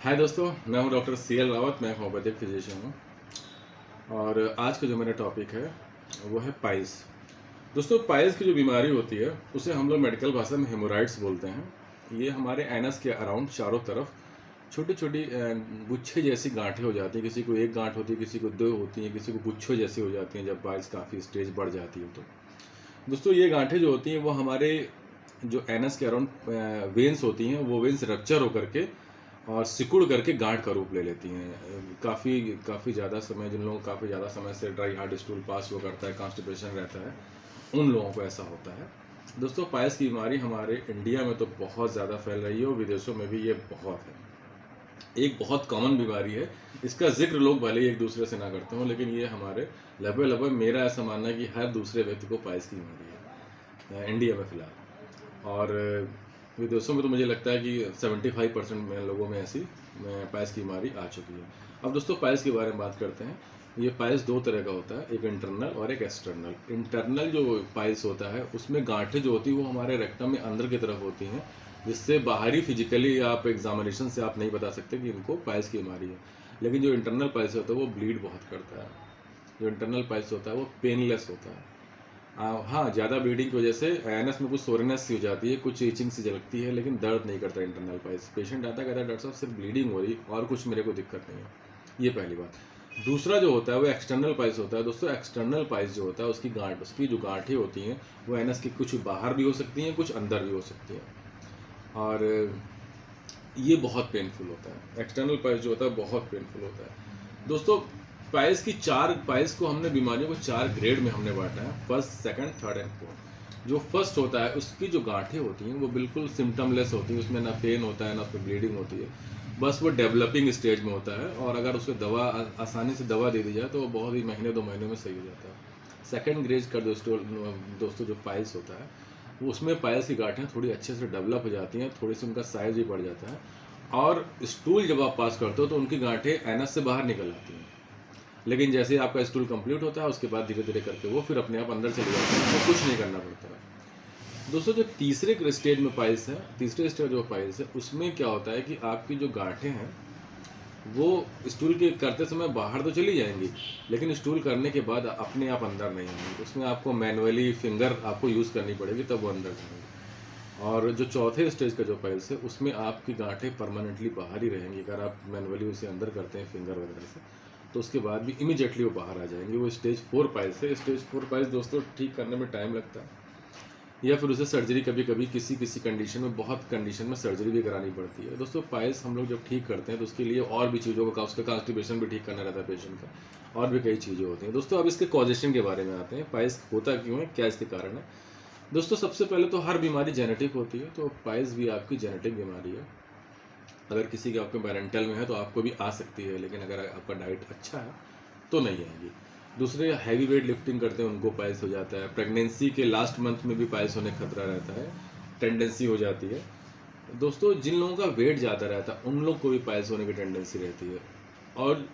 हाय दोस्तों, मैं हूं डॉक्टर CL रावत। मैं होम्योपैथिक फिजिशियन हूं और आज का जो मेरा टॉपिक है वो है पाइल्स। दोस्तों, पाइल्स की जो बीमारी होती है उसे हम लोग मेडिकल भाषा में हेमोराइड्स बोलते हैं। ये हमारे एनस के अराउंड चारों तरफ छोटी छोटी गुच्छे जैसी गांठें हो जाती हैं। किसी को एक गांठ होती है, किसी को दो होती हैं, किसी को गुच्छों जैसी हो जाती हैं जब पाइल्स काफ़ी स्टेज बढ़ जाती है। तो दोस्तों, ये गांठें जो होती हैं वो हमारे जो एनस के अराउंड वेन्स होती हैं, वो वेन्स रप्चर होकर के और सिकुड़ करके गांठ का रूप ले लेती हैं। काफ़ी ज़्यादा समय, जिन लोगों को काफ़ी ज़्यादा समय से ड्राई हार्ड स्टूल पास हुआ करता है, कॉन्स्टिपेशन रहता है, उन लोगों को ऐसा होता है। दोस्तों, पाइल्स की बीमारी हमारे इंडिया में तो बहुत ज़्यादा फैल रही है और विदेशों में भी ये बहुत है। एक बहुत कॉमन बीमारी है। इसका जिक्र लोग भले ही एक दूसरे से ना करते हों, लेकिन ये हमारे लगभग लगभग मेरा ऐसा मानना है कि हर दूसरे व्यक्ति को पाइल्स की बीमारी है इंडिया में फिलहाल। और विदेशों में तो मुझे लगता है कि 75% लोगों में ऐसी पाइल्स की बीमारी आ चुकी है। अब दोस्तों, पाइल्स के बारे में बात करते हैं। ये पाइल्स दो तरह का होता है, एक इंटरनल और एक एक्सटर्नल। इंटरनल जो पाइल्स होता है उसमें गांठें जो होती है वो हमारे रेक्टम में अंदर की तरफ होती हैं, जिससे बाहरी फिजिकली आप एग्जामिनेशन से आप नहीं बता सकते कि इनको पाइल्स की बीमारी है। लेकिन जो इंटरनल पाइल्स होता है वो ब्लीड बहुत करता है। जो इंटरनल पाइल्स होता है वो पेनलेस होता है। हाँ, ज़्यादा ब्लीडिंग की वजह से एनस में कुछ सोरेनेस सी हो जाती है, कुछ ईचिंग सी झलकती है, लेकिन दर्द नहीं करता इंटरनल पाइल्स। पेशेंट आता है, कहता है डॉक्टर साहब सिर्फ ब्लीडिंग हो रही और कुछ मेरे को दिक्कत नहीं है। ये पहली बात। दूसरा जो होता है वो एक्सटर्नल पाइल्स होता है। दोस्तों, एक्सटर्नल पाइल्स जो होता है उसकी जो गांठें होती हैं वो एनस की कुछ बाहर भी हो सकती हैं, कुछ अंदर भी हो सकती हैं, और ये बहुत पेनफुल होता है। एक्सटर्नल पाइल्स जो होता है बहुत पेनफुल होता है। दोस्तों, पाइल्स को हमने बीमारियों को 4 ग्रेड में हमने बांटा है, first, second, third and fourth. जो फर्स्ट होता है उसकी जो गांठें होती हैं वो बिल्कुल सिम्टमलेस होती हैं, उसमें ना पेन होता है ना उसमें ब्लीडिंग होती है, बस वो डेवलपिंग स्टेज में होता है, और अगर उसे आसानी से दवा दे दी जाए तो वो बहुत ही महीने 2 महीने में सही हो जाता है। सेकेंड ग्रेड का दोस्तों जो पाइल्स होता है वो उसमें पाइल्स की गांठें थोड़ी अच्छे से डेवलप हो जाती हैं, थोड़ी सी उनका साइज भी बढ़ जाता है, और स्टूल जब आप पास करते हो तो उनकी गांठें एनस से बाहर निकल आती हैं। लेकिन जैसे ही आपका स्टूल कंप्लीट होता है उसके बाद धीरे धीरे करके वो फिर अपने आप अंदर चले जाते हैं, तो कुछ नहीं करना पड़ता है। दोस्तों, जो तीसरे स्टेज में पाइल्स है, तीसरे स्टेज जो पाइल्स है उसमें क्या होता है कि आपकी जो गांठें हैं वो स्टूल के करते समय बाहर तो चली जाएंगी, लेकिन स्टूल करने के बाद अपने आप अंदर नहीं आएंगी। उसमें आपको मैनुअली फिंगर आपको यूज़ करनी पड़ेगी, तब वो अंदर जाएंगे। और जो चौथे स्टेज का जो पाइल्स है उसमें आपकी गांठें परमानेंटली बाहर ही रहेंगी। अगर आप मैनुअली उसे अंदर करते हैं फिंगर वगैरह से तो उसके बाद भी इमीडिएटली वो बाहर आ जाएंगे। वो स्टेज 4 पाइल्स है। स्टेज 4 पाइल्स दोस्तों ठीक करने में टाइम लगता है, या फिर उसे सर्जरी कभी कभी किसी कंडीशन में, बहुत कंडीशन में सर्जरी भी करानी पड़ती है। दोस्तों, पाइल्स हम लोग जब ठीक करते हैं तो उसके लिए और भी चीज़ों का, उसका कॉन्स्टिपेशन भी ठीक करना रहता है पेशेंट का, और भी कई चीज़ें होती हैं। दोस्तों, अब इसके कॉजेशन के बारे में आते हैं। पाइल्स होता क्यों है, क्या इसके कारण है। दोस्तों, सबसे पहले तो हर बीमारी जेनेटिक होती है, तो पाइल्स भी आपकी जेनेटिक बीमारी है। अगर किसी के आपके पेरेंटल में है तो आपको भी आ सकती है, लेकिन अगर आपका डाइट अच्छा है तो नहीं आएगी। दूसरे, हैवी वेट लिफ्टिंग करते हैं उनको पाइल्स हो जाता है। प्रेगनेंसी के लास्ट मंथ में भी पाइल्स होने का खतरा रहता है, टेंडेंसी हो जाती है। दोस्तों, जिन लोगों का वेट ज़्यादा रहता है उन लोग को भी पाइल्स होने की टेंडेंसी रहती है। और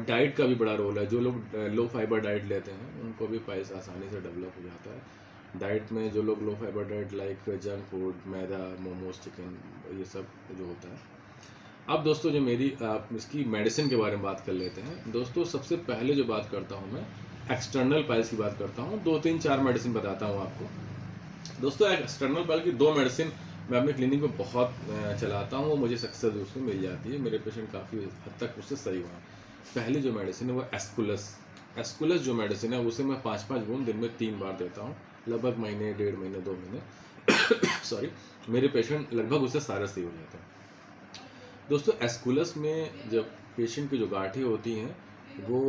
डाइट का भी बड़ा रोल है। जो लोग लो फाइबर डाइट लेते हैं उनको भी पाइल्स आसानी से डेवलप हो जाता है। डाइट में जो लोग low fibre diet like junk food, मैदा, मोमोज, चिकन, ये सब जो होता है। अब दोस्तों, जो मेरी इसकी मेडिसिन के बारे में बात कर लेते हैं। दोस्तों, सबसे पहले जो बात करता हूँ मैं एक्सटर्नल पाइल्स की बात करता हूँ। 2-3-4 मेडिसिन बताता हूँ आपको। दोस्तों, एक्सटर्नल पाइल्स की 2 मेडिसिन मैं अपने क्लिनिक में बहुत चलाता हूँ, वो मुझे सक्सेस उसमें मिल जाती है। मेरे पेशेंट काफ़ी हद तक उससे सही हुआ है। पहली जो मेडिसिन है वो एस्कुलस जो मेडिसिन है उसे मैं 5-5 बूंद दिन में 3 बार देता हूँ, लगभग महीने, 1.5 महीने, 2 महीने सॉरी, मेरे पेशेंट लगभग उससे सारे सही हो जाते हैं। दोस्तों, एस्कुलस में जब पेशेंट की जो गांठें होती हैं वो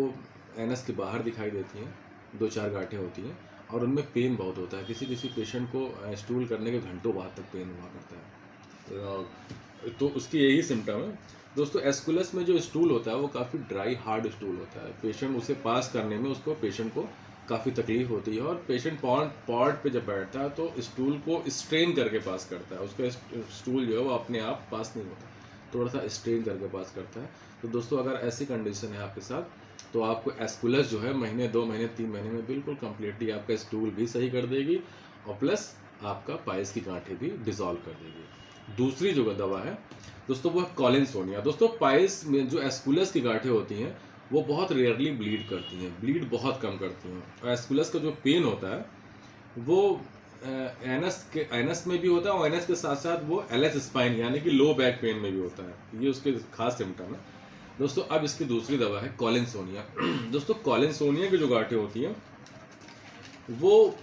एनस के बाहर दिखाई देती हैं, 2-4 गांठें होती हैं, और उनमें पेन बहुत होता है। किसी किसी पेशेंट को स्टूल करने के घंटों बाद तक पेन हुआ करता है, तो उसकी यही सिम्टम है। दोस्तों, एस्कुलस में जो स्टूल होता है वो काफ़ी ड्राई हार्ड स्टूल होता है। पेशेंट उसे पास करने में पेशेंट को काफ़ी तकलीफ होती है, और पेशेंट पॉड पे जब बैठता है तो स्टूल को स्ट्रेन करके पास करता है। उसका स्टूल जो है वो अपने आप पास नहीं होता, थोड़ा सा स्ट्रेन करके पास करता है। तो दोस्तों, अगर ऐसी कंडीशन है आपके साथ तो आपको एस्कुलस जो है महीने, 2 महीने, 3 महीने में बिल्कुल कम्प्लीटली आपका स्टूल भी सही कर देगी, और प्लस आपका पाइल्स की गांठें भी डिसॉल्व कर देगी। दूसरी जो दवा है दोस्तों वो है कॉलिनसोनिया। दोस्तों पाइल्स में जो एस्कुलस की गांठें होती हैं वो बहुत रेयरली ब्लीड करती हैं, ब्लीड बहुत कम करती हैं। और एस्कुलस का जो पेन होता है वो एनस में भी होता है, और एनस के साथ साथ वो एलएस स्पाइन यानी कि लो बैक पेन में भी होता है। ये उसके खास सिम्टम है दोस्तों। अब इसकी दूसरी दवा है कॉलिनसोनिया। दोस्तों कॉलिनसोनिया की जो गांठें होती हैं वो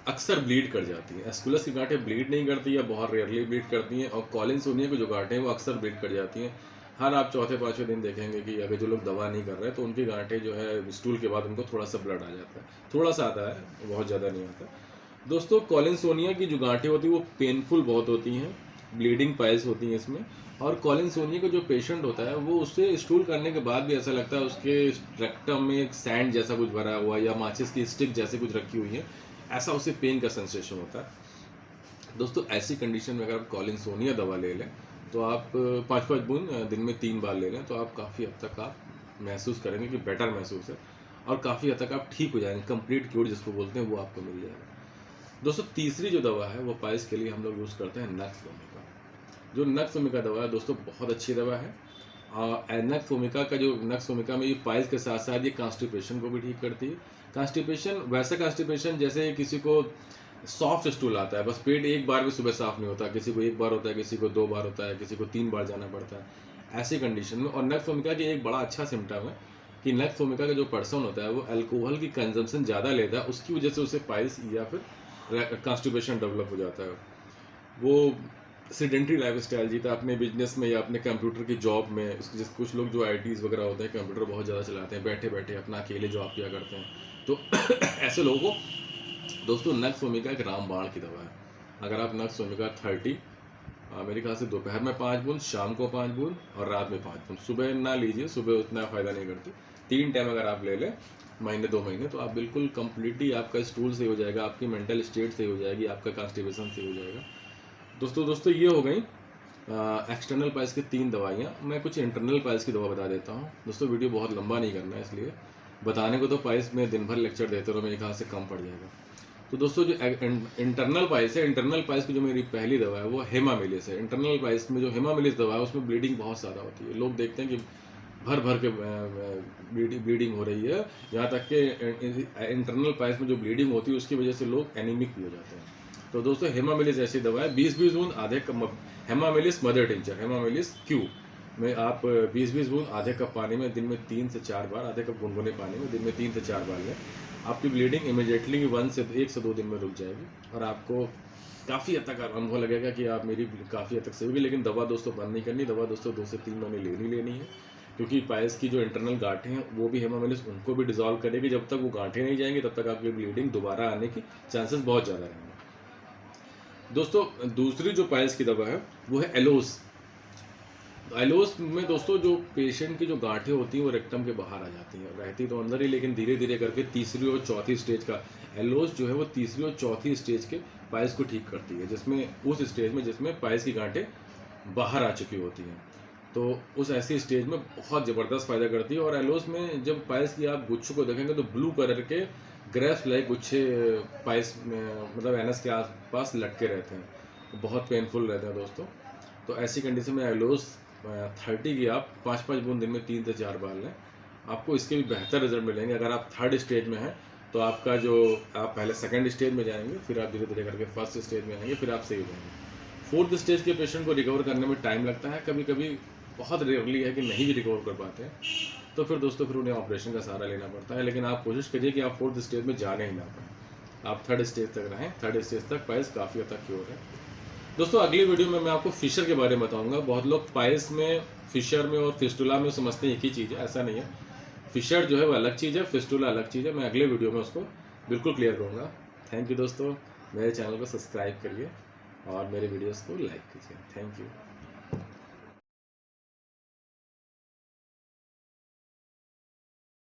अक्सर ब्लीड कर जाती हैं। एस्कुलस की गांठें ब्लीड नहीं करती या बहुत रेयरली ब्लीड करती हैं, और कॉलिनसोनिया की जो गांठें हैं वो अक्सर ब्लीड कर जाती हैं। हर आप चौथे पाँचवें दिन देखेंगे कि अगर जो लोग दवा नहीं कर रहे तो उनकी गांठें जो है स्टूल के बाद उनको थोड़ा सा ब्लड आ जाता है, थोड़ा सा आता है, बहुत ज़्यादा नहीं आता। दोस्तों कॉलिनसोनिया की जो गांठें होती हैं वो पेनफुल बहुत होती हैं, ब्लीडिंग पाइल्स होती हैं इसमें। और कॉलिनसोनिया का जो पेशेंट होता है वो उससे स्टूल करने के बाद भी ऐसा लगता है उसके रेक्टम में एक सैंड जैसा कुछ भरा हुआ या माचिस की स्टिक जैसे कुछ रखी हुई है, ऐसा उसे पेन का सेंसेशन होता है। दोस्तों ऐसी कंडीशन में अगर आप कॉलिनसोनिया दवा ले लें तो आप 5-5 बूंद दिन में 3 बार ले लें तो आप काफ़ी हद तक आप महसूस करेंगे कि बेटर महसूस है, और काफ़ी हद तक आप ठीक हो जाएंगे। कंप्लीट क्योर जिसको बोलते हैं वो आपको मिल जाएगा। दोस्तों तीसरी जो दवा है वो पाइल्स के लिए हम लोग यूज़ करते हैं नक्स वोमिका। जो नक्स वोमिका दवा है दोस्तों बहुत अच्छी दवा है। नक्स वोमिका का जो नक्स वोमिका में ये पाइल्स के साथ साथ ये कॉन्स्टिपेशन को भी ठीक करती है। कॉन्स्टिपेशन वैसा कॉन्स्टिपेशन जैसे किसी को सॉफ्ट स्टूल आता है, बस पेट एक बार भी सुबह साफ नहीं होता, किसी को 1 बार होता है, किसी को 2 बार होता है, किसी को 3 बार जाना पड़ता है, ऐसी कंडीशन में। और नक्स वोमिका की एक बड़ा अच्छा सिम्टम है कि नक्स वोमिका का जो पर्सन होता है वो अल्कोहल की कंजम्पशन ज़्यादा लेता है, उसकी वजह से उसे पाइल्स या फिर कॉन्स्टिपेशन डेवलप हो जाता है। वो सेडेंटरी लाइफ स्टाइल जीता अपने बिजनेस में या अपने कंप्यूटर की जॉब में। कुछ लोग जो ITs वगैरह होते हैं कंप्यूटर बहुत ज़्यादा चलाते हैं, बैठे बैठे अपना अकेले जॉब किया करते हैं, तो ऐसे लोगों को दोस्तों नक्स वोमिका एक रामबाण की दवा है। अगर आप नक्स वोमिका 30 मेरे ख्याल से दोपहर में 5 बूंद, शाम को 5 बूंद और रात में 5 बूंद, सुबह ना लीजिए, सुबह उतना फ़ायदा नहीं करती। 3 टाइम अगर आप ले लें महीने 2 महीने तो आप बिल्कुल कंप्लीटली आपका स्टूल सही हो जाएगा, आपकी मेंटल स्टेट सही हो जाएगी, आपका कॉन्स्टिपेशन सही हो जाएगा। दोस्तों ये हो गई एक्सटर्नल पाइल्स की 3 दवाइयाँ। मैं कुछ इंटरनल पाइल्स की दवा बता देता हूँ। दोस्तों वीडियो बहुत लंबा नहीं करना है, इसलिए बताने को तो पाइल्स में दिन भर लेक्चर देते रहो, मेरे ख्याल से कम पड़ जाएगा। तो दोस्तों जो इंटरनल पाइल्स है, इंटरनल पाइल्स की जो मेरी पहली दवा है वो हेमामिलिस है। इंटरनल पाइल्स में जो हेमामिलिस दवा है उसमें ब्लीडिंग बहुत ज़्यादा होती है। लोग देखते हैं कि भर भर के ब्लीडिंग हो रही है, यहाँ तक कि इंटरनल पाइल्स में जो ब्लीडिंग होती है उसकी वजह से लोग एनीमिक भी हो जाते हैं। तो दोस्तों हेमामिलिस ऐसी दवा है, 20-20 बूंद आधे कप हेमामिलिस मदर टिंचर, हेमामिलिस क्यू में आप 20-20 बूंद आधे कप पानी में दिन में 3 से 4 बार, आधे कप गुनगुने पानी में दिन में 3 से 4 बार लें। आपकी ब्लीडिंग इमीडिएटली 1 से 2 दिन में रुक जाएगी, और आपको काफ़ी हद तक अनुभव लगेगा कि आप मेरी काफ़ी हद तक सही होगी। लेकिन दवा दोस्तों बंद नहीं करनी, दवा दोस्तों 2 से 3 महीने लेनी है, क्योंकि पाइल्स की जो इंटरनल गांठें हैं वो भी हेमामिलिस उनको भी डिजॉल्व करेगी। जब तक वो गांठें नहीं जाएंगी तब तक आपकी ब्लीडिंग दोबारा आने की चांसेस बहुत ज़्यादा रहेंगे। दोस्तों दूसरी जो पाइल्स की दवा है वो है एलोस। एलोस में दोस्तों जो पेशेंट की जो गांठें होती हैं वो रेक्टम के बाहर आ जाती हैं, रहती तो अंदर ही, लेकिन धीरे धीरे करके तीसरी और चौथी स्टेज का एलोस जो है वो तीसरी और चौथी स्टेज के पाइल्स को ठीक करती है, जिसमें उस स्टेज में जिसमें पाइल्स की गांठें बाहर आ चुकी होती हैं, तो उस ऐसी स्टेज में बहुत ज़बरदस्त फ़ायदा करती है। और एलोस में जब पाइल्स की आप गुच्छों को देखेंगे तो ब्लू कलर के ग्रेप्स लाइक गुच्छे पाइल्स में मतलब एनस के आसपास लटके रहते हैं, बहुत पेनफुल रहते हैं दोस्तों। तो ऐसी कंडीशन में एलोस 30 की आप 5-5 बूंद दिन में 3 से 4 बार लें, आपको इसके भी बेहतर रिजल्ट मिलेंगे। अगर आप 3rd स्टेज में हैं तो आपका जो आप पहले 2nd स्टेज में जाएंगे, फिर आप धीरे धीरे करके 1st स्टेज में आएंगे, फिर आप सही हो जाएंगे। 4th स्टेज के पेशेंट को रिकवर करने में टाइम लगता है, कभी कभी बहुत रेयरली है कि नहीं भी रिकवर कर पाते हैं, तो फिर दोस्तों फिर उन्हें ऑपरेशन का सहारा लेना पड़ता है। लेकिन आप कोशिश करिए कि आप 4th स्टेज में जाने ही ना पाएँ, आप 3rd स्टेज तक रहें। 3rd स्टेज तक पाइल्स काफ़ी हद तक क्योर है। दोस्तों अगली वीडियो में मैं आपको फिशर के बारे में बताऊंगा। बहुत लोग पाइल्स में, फिशर में और फिस्टुला में समझते हैं एक ही चीज़ है, ऐसा नहीं है। फिशर जो है वो अलग चीज़ है, फिस्टुला अलग चीज़ है। मैं अगले वीडियो में उसको बिल्कुल क्लियर करूँगा। थैंक यू दोस्तों, मेरे चैनल को सब्सक्राइब करिए और मेरे वीडियोज़ को लाइक कीजिए। Thank you.